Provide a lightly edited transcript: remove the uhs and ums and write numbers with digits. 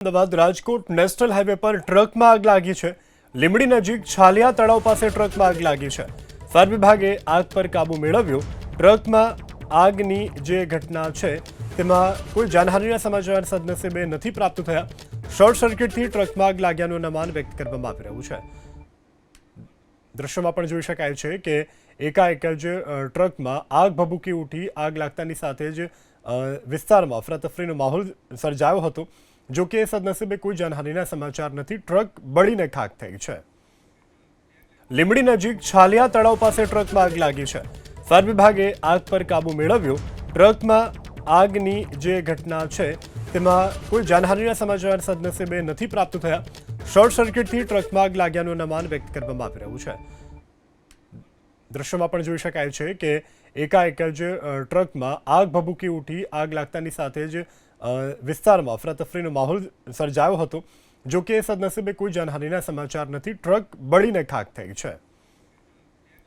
Ahmedabad Rajkot national highway પર ટ્રકમાં આગ લાગી છે। લીંબડી નજીક છાલિયા તળાવ પાસે ટ્રકમાં આગ લાગી છે। ફાયર વિભાગે આગ પર કાબુ મેળવ્યો। ટ્રકમાં આગની જે ઘટના છે તેમાં કોઈ જાનહાનિના સમાચાર સદનસીબે નથી પ્રાપ્ત થયા। શોર્ટ સર્કિટથી ટ્રકમાં આગ લાગ્યાનું અનુમાન વ્યક્ત કરવામાં આવી રહ્યું છે। દ્રશ્યમાં પણ જોઈ શકાય છે કે એકાએક જ ટ્રકમાં આગ ભભૂકી ઉઠી। આગ લાગતાની સાથે જ વિસ્તારમાં અફરાતફરીનો માહોલ સર્જાયો હતો। જો કે સદનસીબે કોઈ જાનહાનિના સમાચાર નથી। ટ્રક બળીને ખાખ થઈ છે। લીંબડી નજીક છાલિયા તળાવ પાસે ટ્રકમાં આગ લાગી છે। ફાયર વિભાગે આગ પર કાબુ મેળવ્યો। ટ્રકમાં આગની જે ઘટના છે તેમાં કોઈ જાનહાનિના સમાચાર સદનસીબે નથી પ્રાપ્ત થયા। શોર્ટ સર્કિટથી ટ્રકમાં આગ લાગ્યાનું અનુમાન વ્યક્ત કરવામાં આવી રહ્યું છે। દ્રશ્યમાં પણ જોઈ શકાય છે કે એકાએક જ ટ્રકમાં આગ ભભૂકી ઉઠી। આગ લાગતાની સાથે જ વિસ્તારમાં અફરાતફરીનો માહોલ સર્જાયો હતો। જો કે સદનસીબે કોઈ જાનહાનિના સમાચાર નથી। ટ્રક બળીને ખાખ થઈ છે।